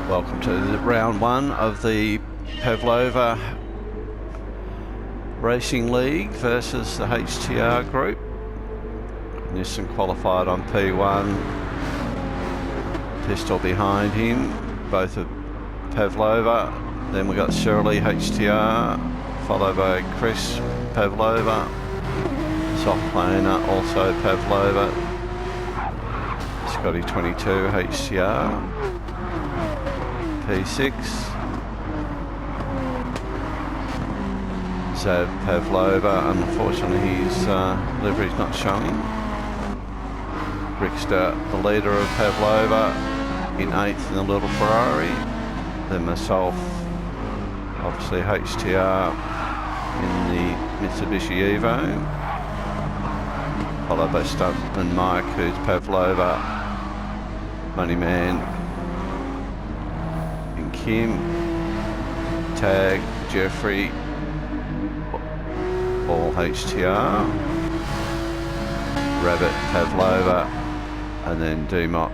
Welcome to the round one of the Pavlova Racing League versus the HTR group. Nissan qualified on P1, Pistol behind him, both of Pavlova. Then we got Shirley HTR, followed by Chris Pavlova, soft planer also Pavlova, Scotty 22 HTR, P6, Zav Pavlova. Unfortunately his livery's not showing. Rickster, the leader of Pavlova, in 8th in the little Ferrari. Then myself, obviously HTR in the Mitsubishi Evo, followed by Stuntman Mike, who's Pavlova, Moneyman, and Kim, Tag, Jeffrey, all HTR, Rabbit, Pavlova, and then D-Mop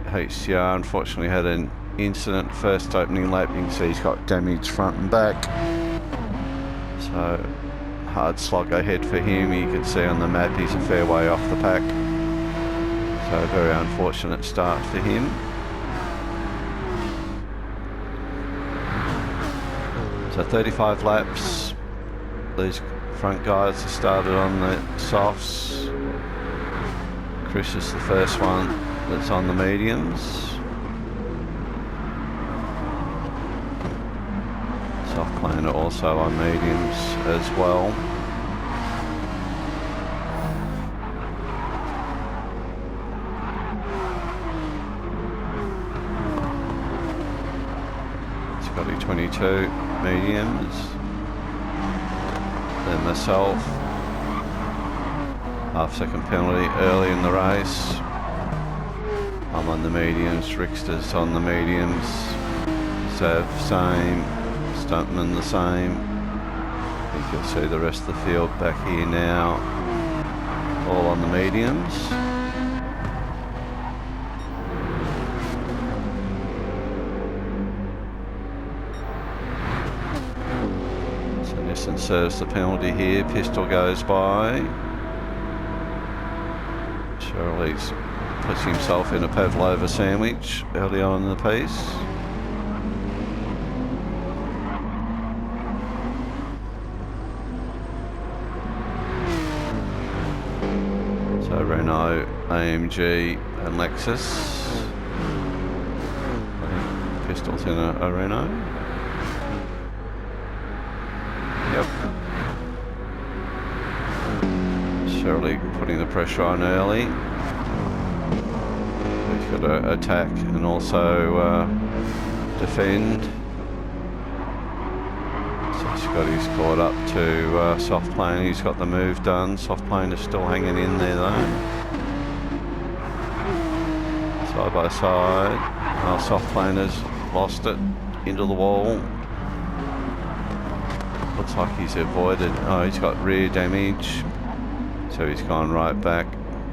HTR. Unfortunately had an incident first opening lap. You can see he's got damage front and back, so hard slog ahead for him. You can see on the map he's a fair way off the pack, so a very unfortunate start for him. So 35 laps. These front guys have started on the softs. Chris is the first one that's on the mediums. Soft planer also on mediums as well. Scotty 22 mediums. Then myself, half-second penalty early in the race. I'm on the mediums, Rickster's on the mediums, Sav same, Stuntman the same. I think you'll see the rest of the field back here now, all on the mediums. So Nissan serves the penalty here, Pistol goes by. Shirley's puts himself in a Pavlova sandwich early on in the piece. So Renault, AMG and Lexus. I think Pistol's in a Renault. Yep. Shirley putting the pressure on early. He's got to attack and also defend. So Scotty's caught up to soft plane. He's got the move done. Soft plane is still hanging in there though. Side by side. Soft planer's lost it into the wall. Looks like he's avoided. Oh, he's got rear damage. So he's gone right back.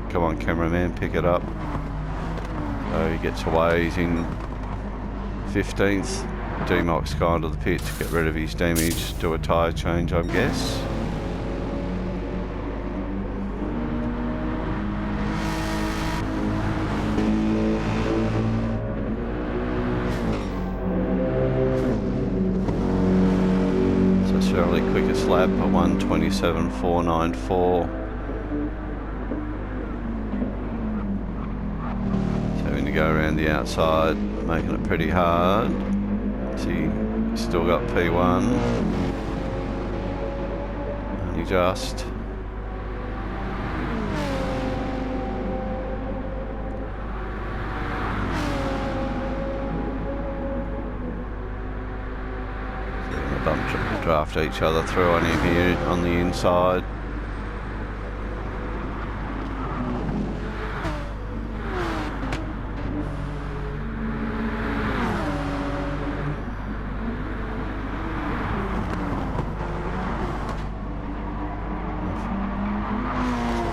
Come on, cameraman, pick it up. So he gets away, he's in 15th. D-Moc's gone to the pit to get rid of his damage, do a tyre change, I guess. So Shirley quickest lap at 1:27.494. Go around the outside, making it pretty hard. See, still got P1. Only just. So they're gonna bump draft each other through on him here on the inside.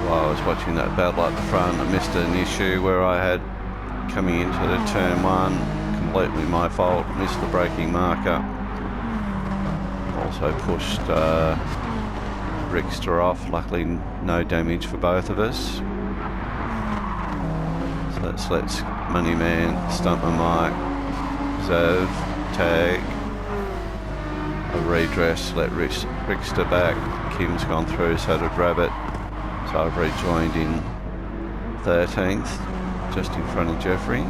I was watching that battle at the front. I missed an issue where I had coming into the turn one, completely my fault. Missed the braking marker. Also pushed Rickster off. Luckily no damage for both of us. So that lets Moneyman, Stuntman Mike, Zev, tag. A redress, let Rickster back. Kim's gone through, so did Rabbit. So I've rejoined in 13th, just in front of Jeffrey.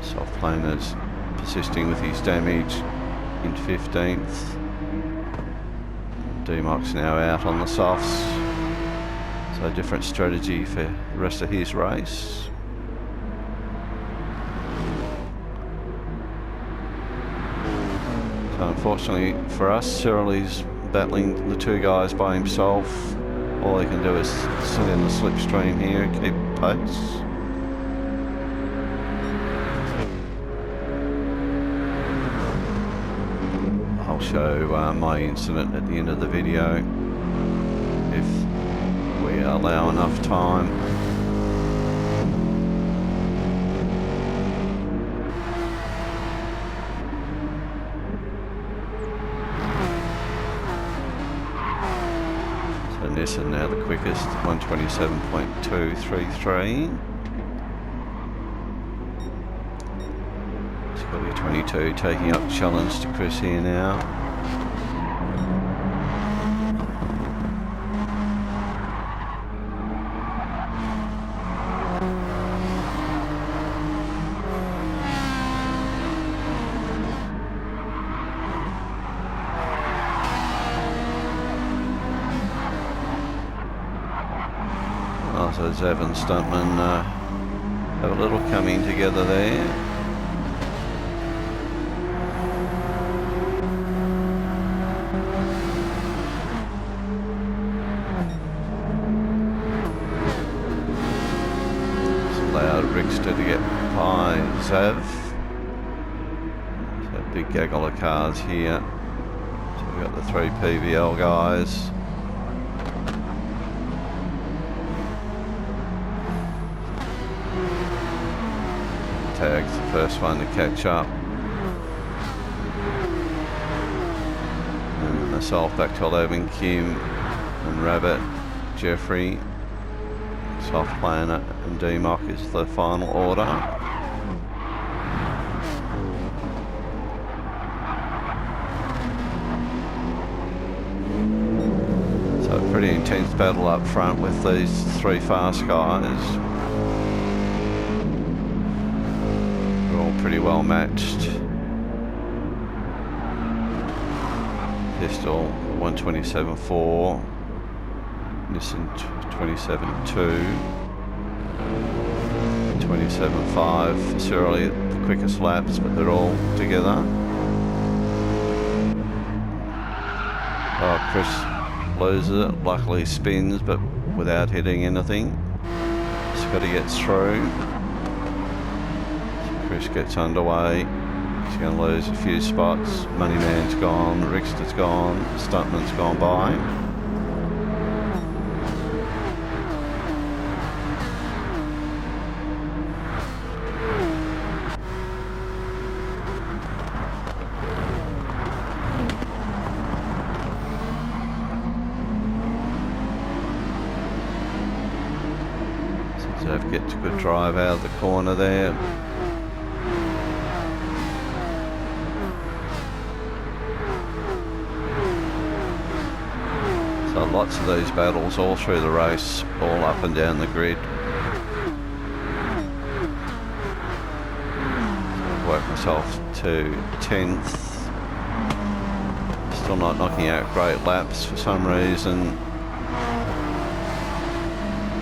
Soft Planer's persisting with his damage in 15th. D-Mock's now out on the softs. So different strategy for the rest of his race. So unfortunately for us, Cyril is battling the two guys by himself. All he can do is sit in the slipstream here and keep pace. I'll show my incident at the end of the video if we allow enough time. So Nissan now the quickest, 127.233. Scotty 22 taking up challenge to Chris here now. So Zev and Stuntman have a little coming together there. It's allowed Rickster to get by Zev. So a big gaggle of cars here. So we've got the three PVL guys. Tag's the first one to catch up. And myself back to 11, Kim and Rabbit, Jeffrey, Soft Planet and D-Mock is the final order. So a pretty intense battle up front with these three fast guys. Pretty well matched. Pistol 127.4, Nissan 27.2, 27.5. Surely the quickest laps, but they're all together. Oh, Chris loses it. Luckily spins, but without hitting anything. Scotty gets through. Chris gets underway. He's going to lose a few spots. Moneyman's gone, Rickster's gone, Stuntman's gone by. So Zev gets a good drive out of the corner there. So lots of these battles all through the race, all up and down the grid. I've worked myself to 10th. Still not knocking out great laps for some reason.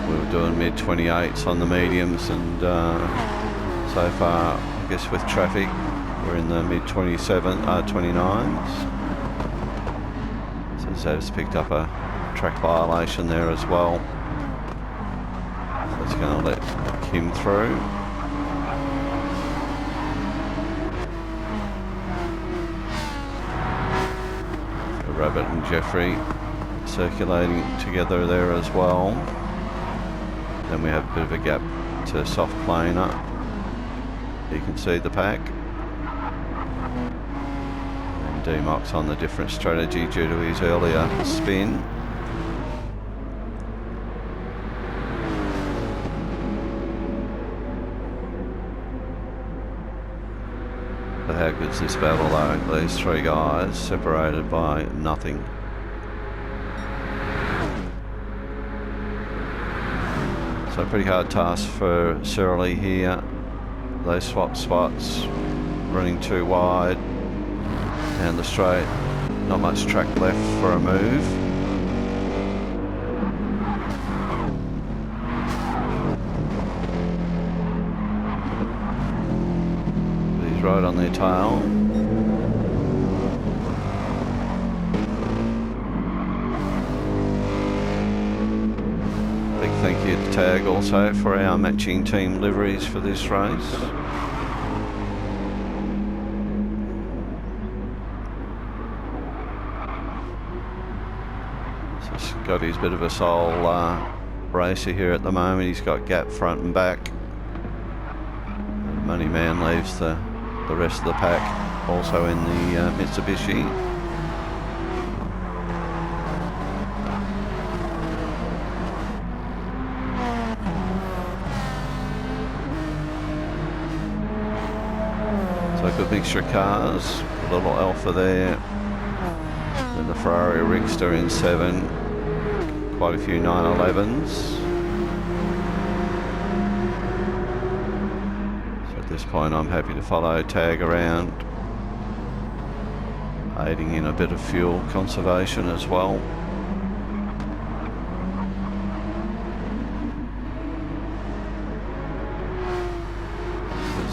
We were doing mid-28s on the mediums, and so far, I guess with traffic, we're in the mid-29s. Zev's picked up a track violation there as well. So it's going to let Kim through. So Rabbit and Jeffrey circulating together there as well. Then we have a bit of a gap to soft planer. You can see the pack. And D-Mock's on the different strategy due to his earlier spin. But how good's this battle though? These three guys separated by nothing. So pretty hard task for Surly here. Those swap spots, running too wide down the straight, not much track left for a move. But he's right on their tail. Big thank you to Tag also for our matching team liveries for this race. Got his bit of a sole racer here at the moment. He's got gap front and back. Money Man leaves the rest of the pack also in the Mitsubishi. So a good mixture of cars. A little Alpha there. And the Ferrari Rickster in 7. Quite a few 911s. So at this point I'm happy to follow Tag around, aiding in a bit of fuel conservation as well.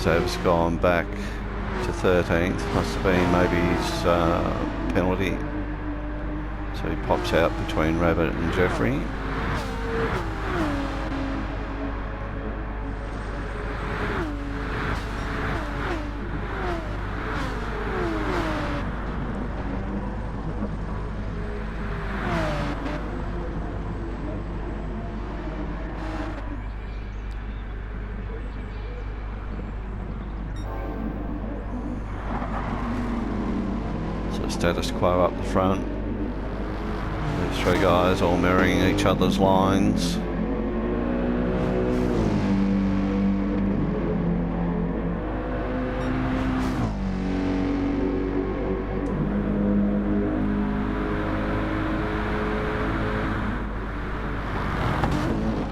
Zav's gone back to 13th, must have been maybe his penalty. So he pops out between Rabbit and Jeffrey. So status quo up the front. Three guys all mirroring each other's lines.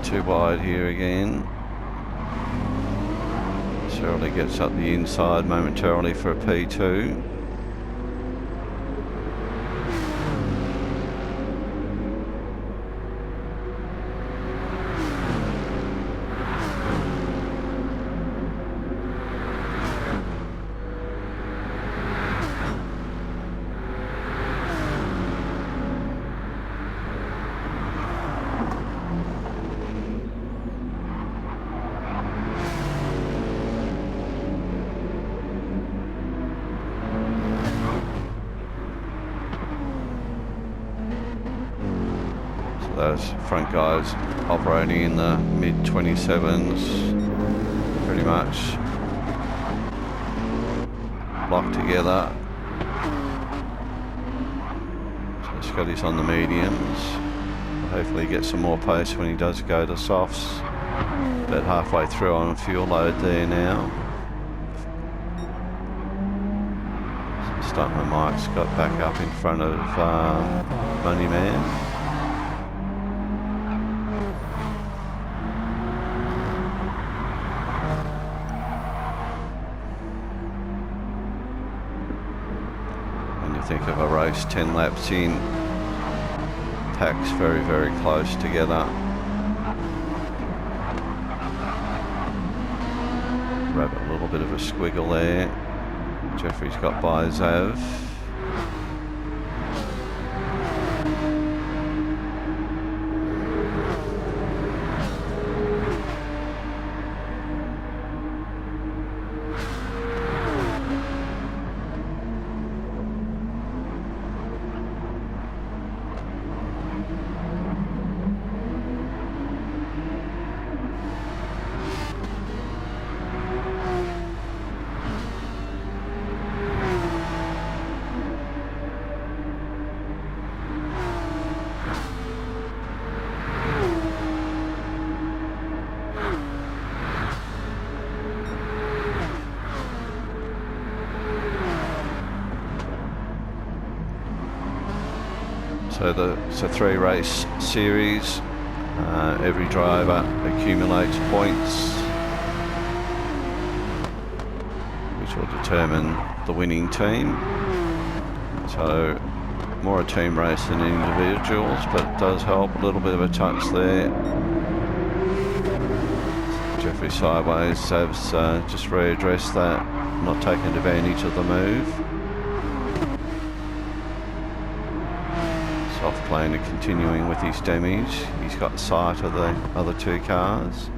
Too wide here again. Shirley gets up the inside momentarily for a P2. Those front guys operating in the mid-27s, pretty much locked together. So Scotty's on the mediums. Hopefully get some more pace when he does go to softs. About halfway through on fuel load there now. So Stuntman Mike's got back up in front of Money Man. Think of a race 10 laps in, packs very, very close together. Rabbit, a little bit of a squiggle there. Jeffrey's got by Zav. So it's a 3-race series. Every driver accumulates points, which will determine the winning team. So more a team race than individuals, but it does help. A little bit of a touch there. Jeffrey Sideways has just readdressed that, not taking advantage of the move. Soft Planer continuing with his damage. He's got sight of the other 2 cars.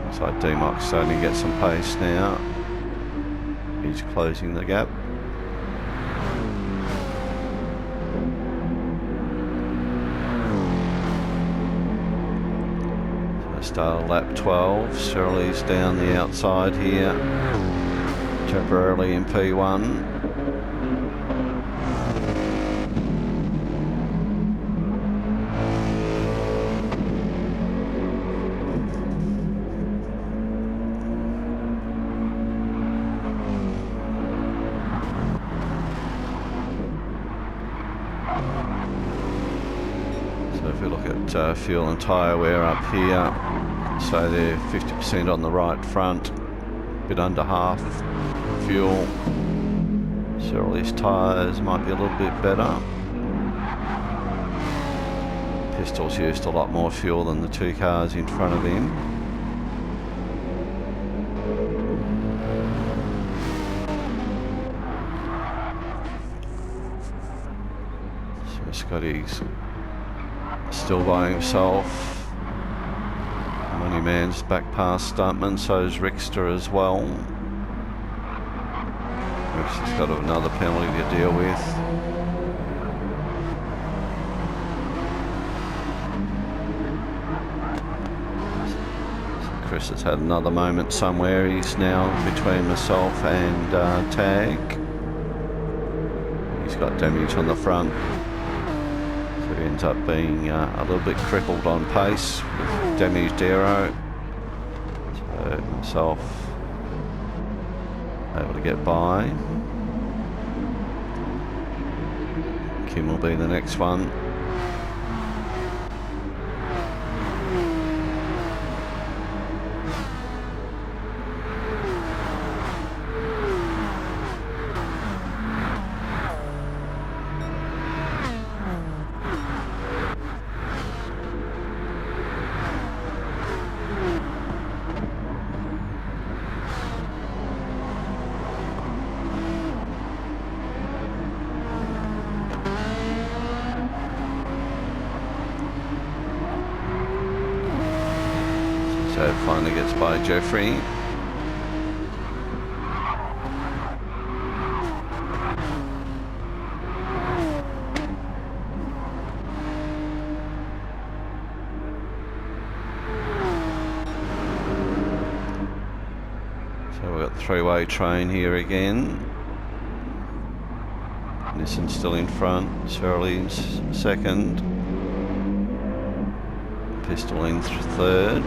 Looks like D-Moc's starting to get some pace now. He's closing the gap. Start lap 12. Shirley's down the outside here, temporarily in P1. So if we look at fuel and tyre wear up here, so they're 50% on the right front, a bit under half fuel. Shirley's tyres might be a little bit better. Pistol's used a lot more fuel than the 2 cars in front of him. So Scotty's still by himself. Moneyman's back past Stuntman, so is Rickster as well. Rickster's got another penalty to deal with. So Chris has had another moment somewhere. He's now between myself and Tag. He's got damage on the front. So he ends up being a little bit crippled on pace with damaged aero. So himself able to get by. Kim will be the next one. So finally gets by Jeffrey. So we've got the 3-way train here again. Nissan's still in front. Shirley's second. Pistol in third.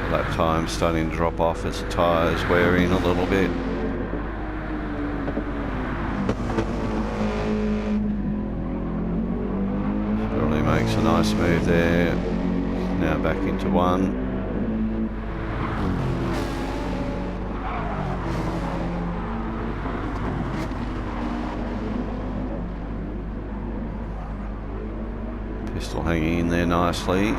Lap time starting to drop off as the tyres wear in a little bit. Shirley makes a nice move there. Now back into one. Pistol hanging in there nicely.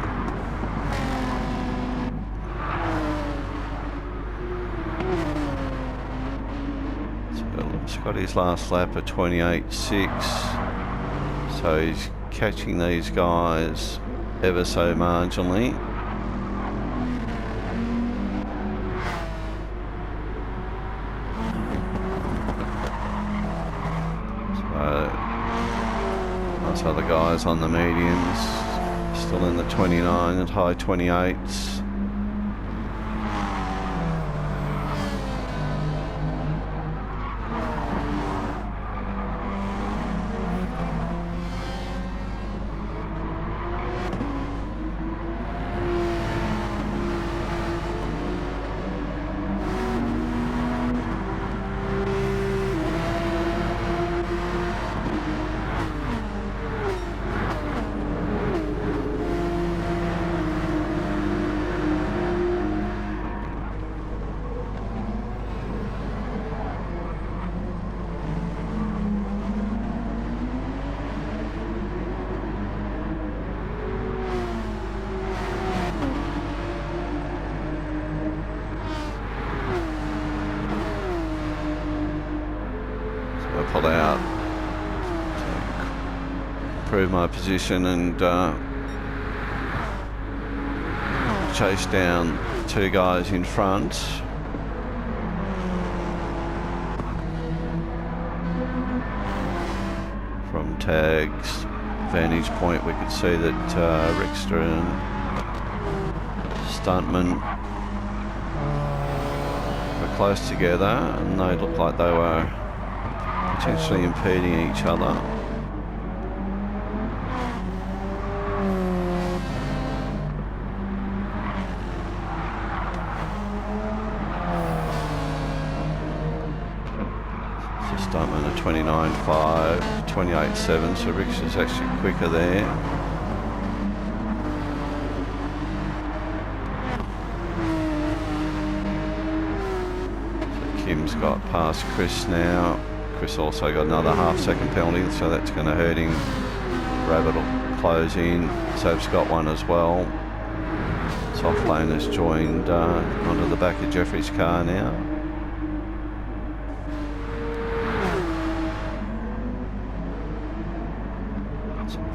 Got his last lap at 28.6, so he's catching these guys ever so marginally. So most other guys on the mediums still in the 29 and high 28s. pull out to improve my position and chase down 2 guys in front. From Tag's vantage point, we could see that Rickster and Stuntman were close together, and they looked like they were potentially impeding each other. Stuntman a 29.5, 28.7, so Ricks is actually quicker there. So Kim's got past Chris now. Chris also got another half-second penalty, so that's going to hurt him. Rabbit will close in. Sav's got one as well. Soft lane has joined onto the back of Jeffrey's car now.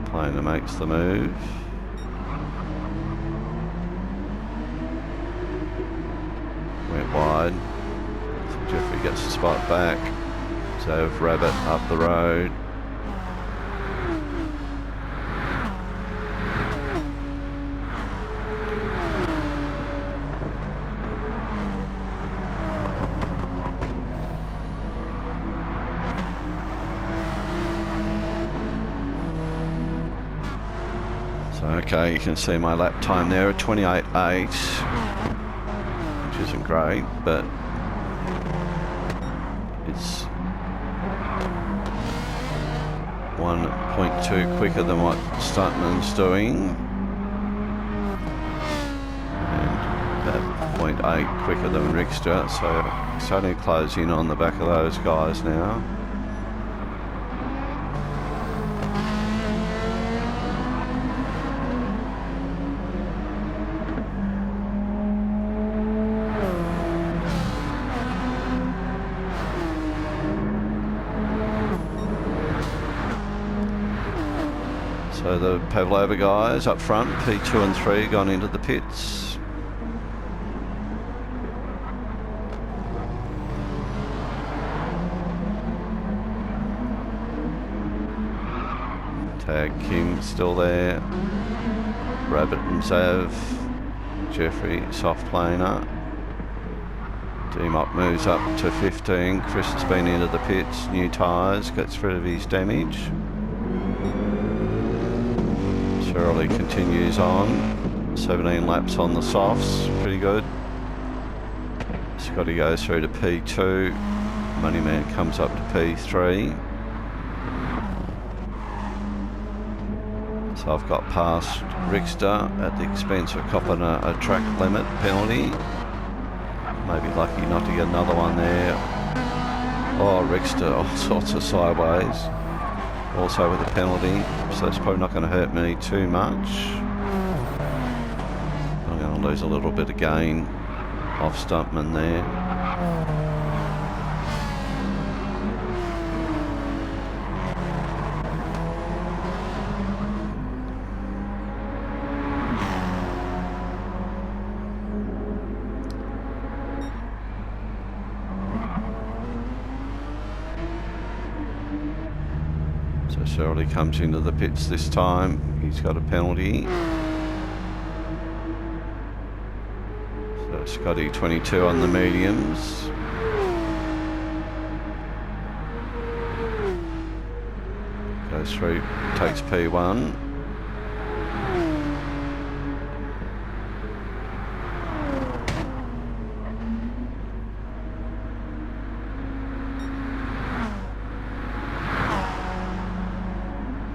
Planer makes the move. Went wide. So Jeffrey gets the spot back. So Rabbit up the road. Okay, you can see my lap time there at 28.8, which isn't great, but it's 1.2 quicker than what Stuntman's doing, and about 0.8 quicker than Rickster, so starting to close in on the back of those guys now. So the Pavlova guys up front, P2 and 3, gone into the pits. Tag Kim still there. Rabbit and Zav. Jeffrey soft planer. D-Mop moves up to 15. Chris has been into the pits, new tyres, gets rid of his damage. Shirley continues on, 17 laps on the softs, pretty good. Scotty goes through to P2, Moneyman comes up to P3. So I've got past Rickster at the expense of copping a track limit penalty. Maybe lucky not to get another one there. Oh, Rickster, all sorts of sideways. Also with a penalty, so it's probably not going to hurt me too much. I'm going to lose a little bit of gain off Stuntman there. So Shirley comes into the pits this time. He's got a penalty. So Scotty 22 on the mediums. Goes through, takes P1.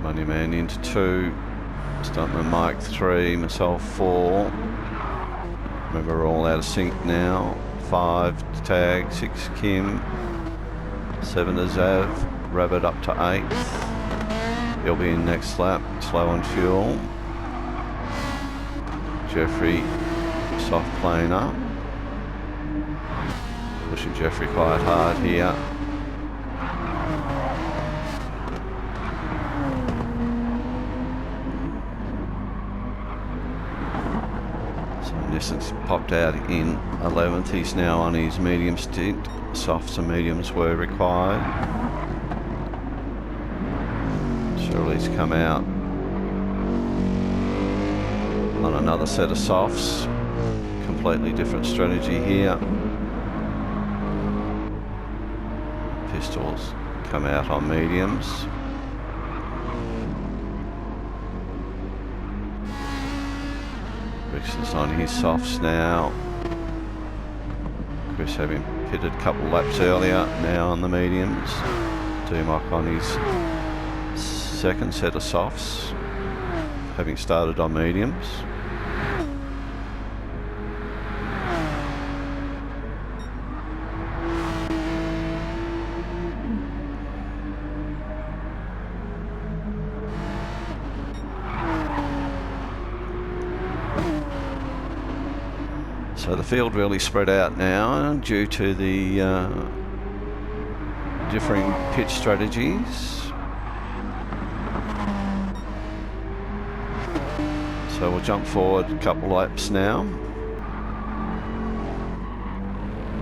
Moneyman into 2, Stuntman Mike 3, myself 4. Remember we're all out of sync now. 5 to Tag, 6 Kim, 7 to Zav, Rabbit up to 8th. He'll be in next lap, slow on fuel. Jeffrey soft planer. Pushing Jeffrey quite hard here. Nissan's popped out in 11th. He's now on his medium stint. Softs and mediums were required. Shirley's come out on another set of softs. Completely different strategy here. Pistols come out on mediums. Brixton's on his softs now. Chris having pitted a couple laps earlier, now on the mediums. Dumock on his second set of softs, having started on mediums. So the field really spread out now due to the differing pitch strategies. So we'll jump forward a couple laps now.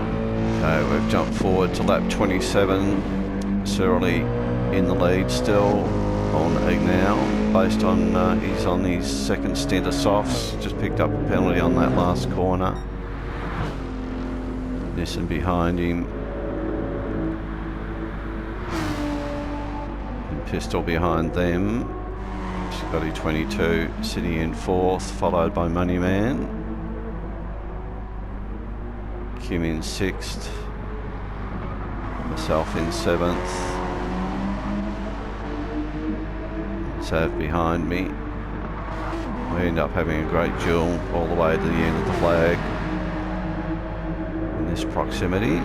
Okay, we've jumped forward to lap 27. Surly in the lead still on egg now, based on he's on his second stint of softs. Just picked up a penalty on that last corner. Nissan behind him. And Pistol behind them. Scotty 22 sitting in 4th, followed by Moneyman. Kim in 6th. Myself in 7th. Sav behind me. We end up having a great duel all the way to the end of the flag in this proximity.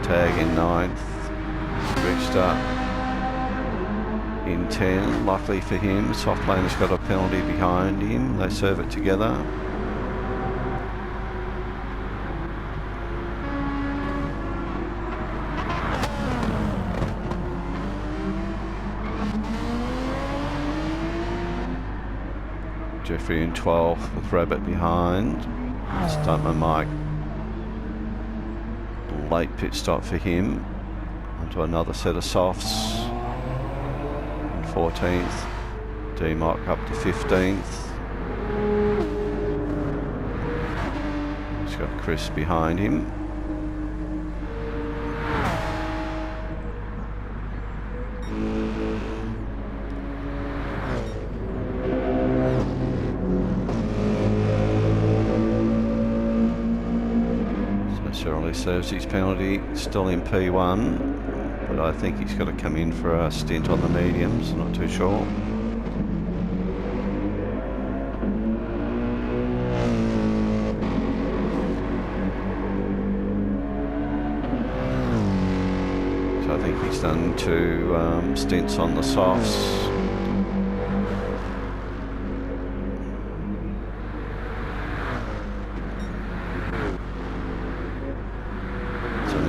Tag in 9th. Richter in 10. Luckily for him, Soft Lane's got a penalty behind him. They serve it together. Jeffrey in 12th with Rabbit behind. Stuntman Mike. Late pit stop for him. Onto another set of softs. 14th, D-Mock up to 15th. He's got Chris behind him. So Shirley serves his penalty, still in P1. But I think he's got to come in for a stint on the mediums, not too sure. So I think he's done 2 stints on the softs.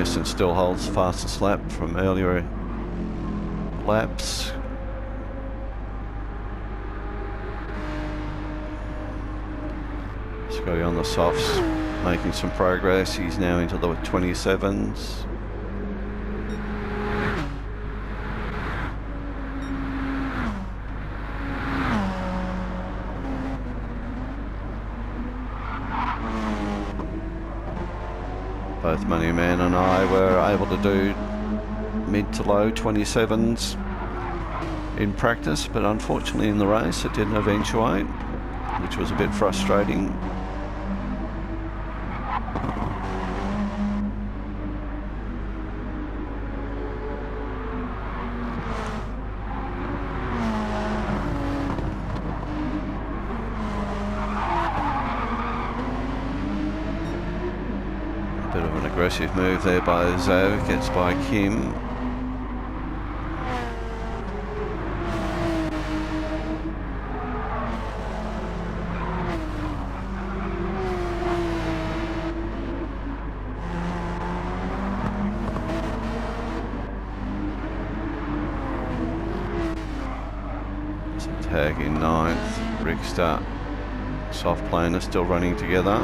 Nissan still holds fastest lap from earlier laps. Scotty on the softs, making some progress. He's now into the 27s. Both Moneyman and I were able to do mid to low 27s in practice, but unfortunately in the race it didn't eventuate, which was a bit frustrating. Bit of an aggressive move there by Zav, gets by Kim. Tag in 9th, Rickster Soft planer still running together.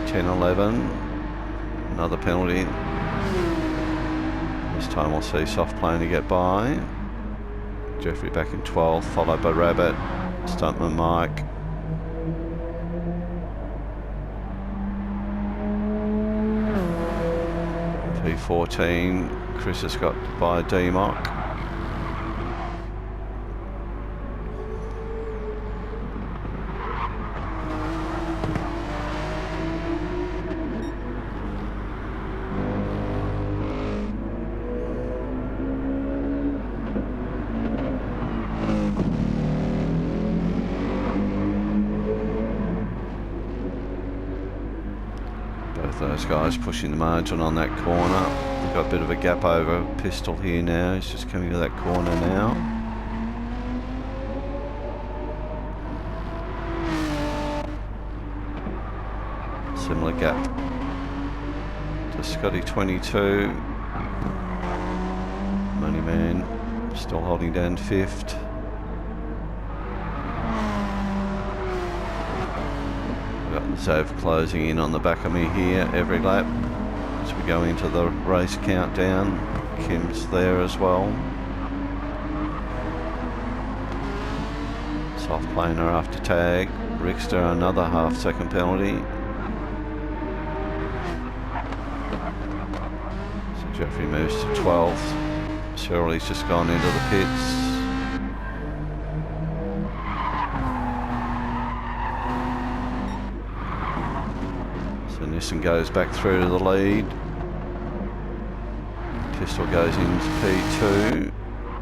10-11. Another penalty. This time we'll see soft planer get by. Jeffrey back in 12th, followed by Rabbit, stuntman Mike. P14, Chris has got by D-Mock. Both those guys pushing the margin on that corner. We've got a bit of a gap over Pistol here now. He's just coming to that corner now. Similar gap to Scotty 22. Moneyman still holding down 5th. Zav closing in on the back of me here every lap as we go into the race countdown. Kim's there as well. Soft planer after tag. Rickster another half-second penalty. So Jeffrey moves to 12th. Shirley's just gone into the pits. Nissan goes back through to the lead. Pistol goes into P2.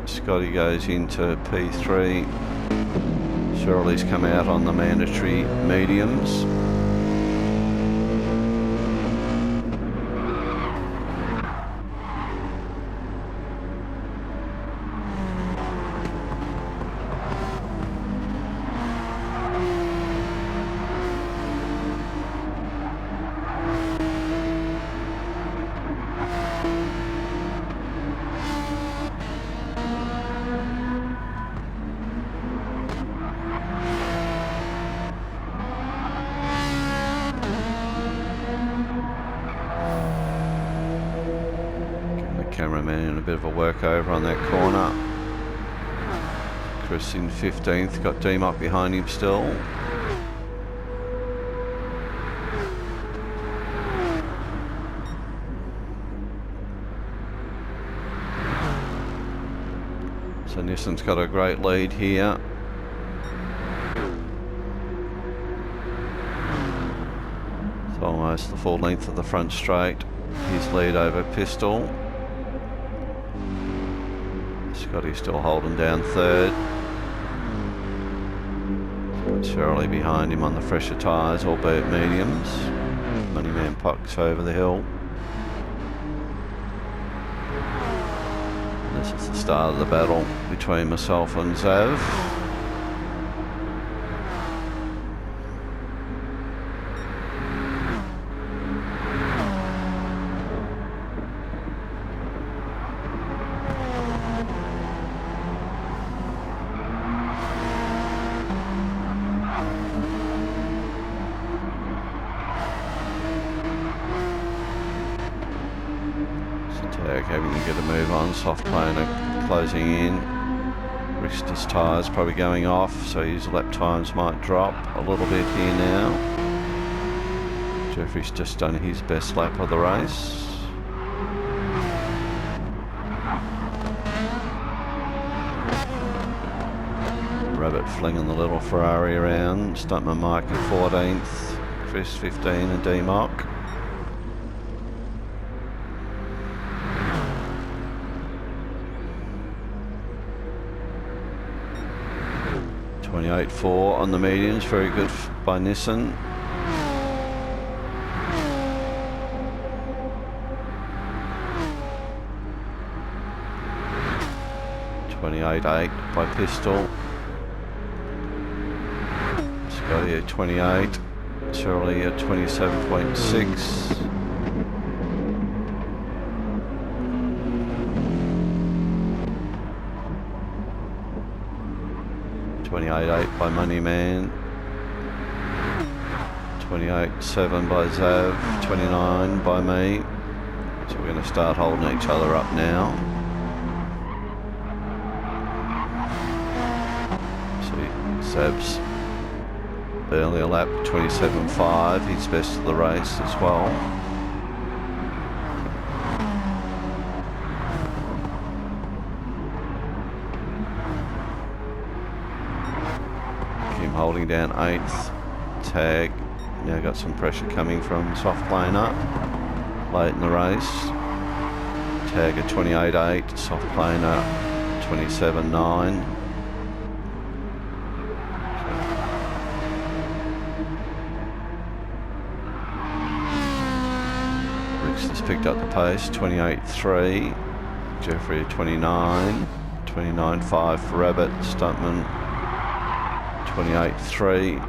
Scotty goes into P3. Shirley's come out on the mandatory mediums. Cameraman in a bit of a workover on that corner. Chris in 15th, got D-Mock behind him still. So Nissan's got a great lead here. It's almost the full length of the front straight. His lead over Pistol. Scotty's still holding down 3rd. Got Shirley behind him on the fresher tyres, albeit mediums. Moneyman pucks over the hill. And this is the start of the battle between myself and Zav. Having to get a move on. Soft planer closing in. Rickster's tyres probably going off, so his lap times might drop a little bit here now. Jeffrey's just done his best lap of the race. Rabbit flinging the little Ferrari around. Stuntman Mike in 14th. Chris 15 and D-Mock. 28.4 on the mediums, very good by Nissan. .28.8 by Pistol. Scotty at 28. Shirley at 27.6. .28.8 by Moneyman. 28.7 by Zav, 29 by me. So we're going to start holding each other up now. See, Zav's earlier lap, 27.5, he's best of the race as well. Kim holding down 8th. Tag, now got some pressure coming from soft planer late in the race. Tag at 28.8, soft planer 27.9. Ricks has picked up the pace, 28.3. Jeffrey at 29. 29.5 for Rabbit. Stuntman 28.3.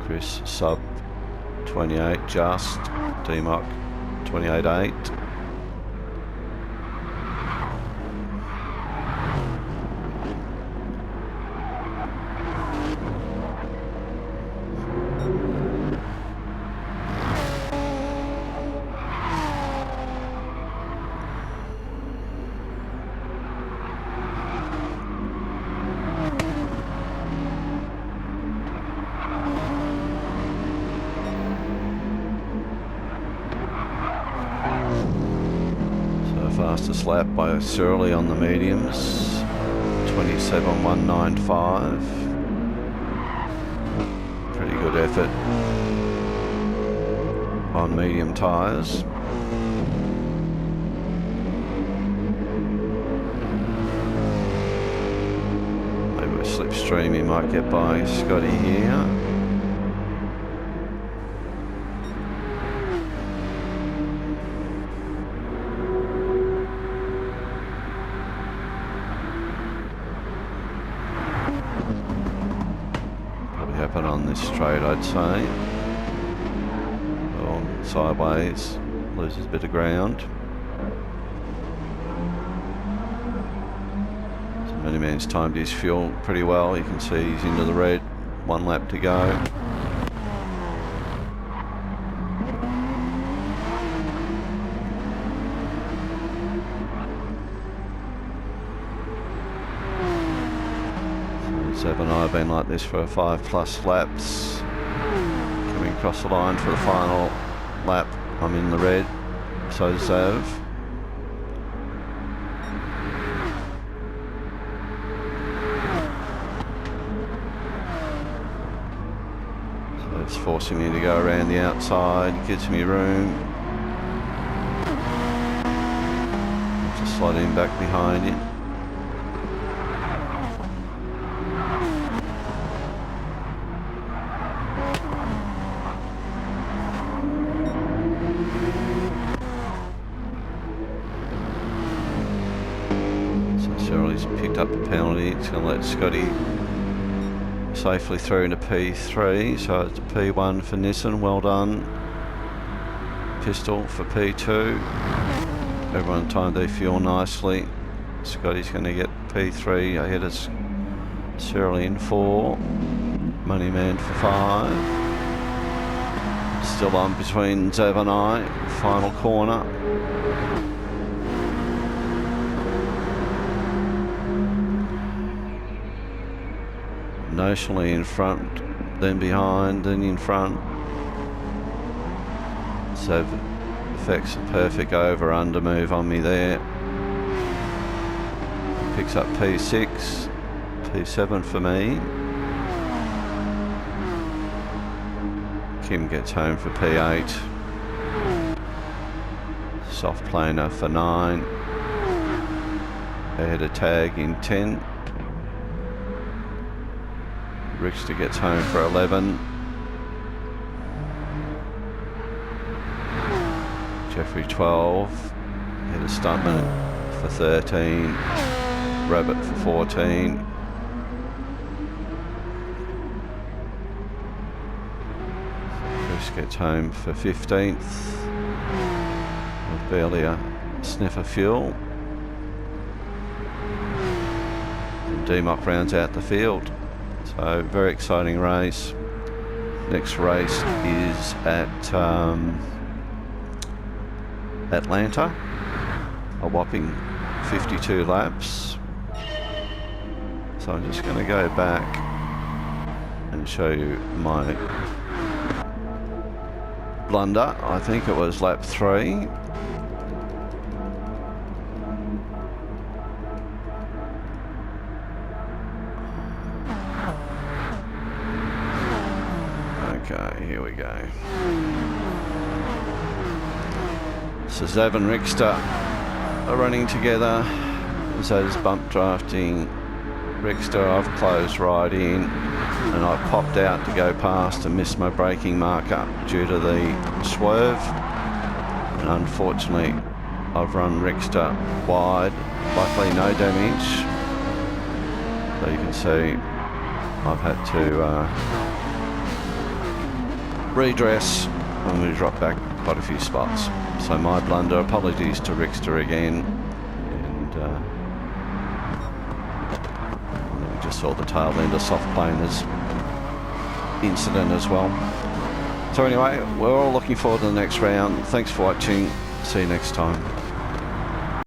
Chris sub 28 just. D-Mock 28.8. Fastest lap by Surly on the mediums, 27.195. Pretty good effort on medium tyres. Maybe a slipstream he might get by Scotty here. On this straight, I'd say. Or sideways, loses a bit of ground. So Many Man's timed his fuel pretty well. You can see he's into the red. 1 lap to go. Zev and I have been like this for 5+ laps. Coming across the line for the final lap, I'm in the red, so Zev. So it's forcing me to go around the outside, gives me room. Just slide in back behind him. Shirley's picked up the penalty. It's going to let Scotty safely through into P3. So it's a P1 for Nissan. Well done. Pistol for P2. Everyone timed their fuel nicely. Scotty's going to get P3 ahead of Shirley in 4. Money Man for 5. Still on between Zev and I. Final corner. Notionally in front, then behind, then in front. So effects a perfect over-under move on me there. Picks up P6, P7 for me. Kim gets home for P8. Soft planer for 9. Ahead of Tag in 10. Richter gets home for 11. Jeffrey 12. Hit a stuntman for 13. Rabbit for 14. Chris gets home for 15th. With barely a sniff of fuel. DMOC rounds out the field. So very exciting race. Next race is at Atlanta, a whopping 52 laps. So I'm just going to go back and show you my blunder. I think it was lap 3. Okay, here we go. So Zav and Rickster are running together. Zav's bump drafting Rickster. I've closed right in and I popped out to go past and missed my braking marker due to the swerve. And unfortunately, I've run Rickster wide. Luckily, no damage. So you can see I've had to redress and we dropped back quite a few spots. So my blunder, apologies to Rickster again, and we just saw the tail end of soft planers incident as well. So anyway, we're all looking forward to the next round. Thanks for watching. See you next time.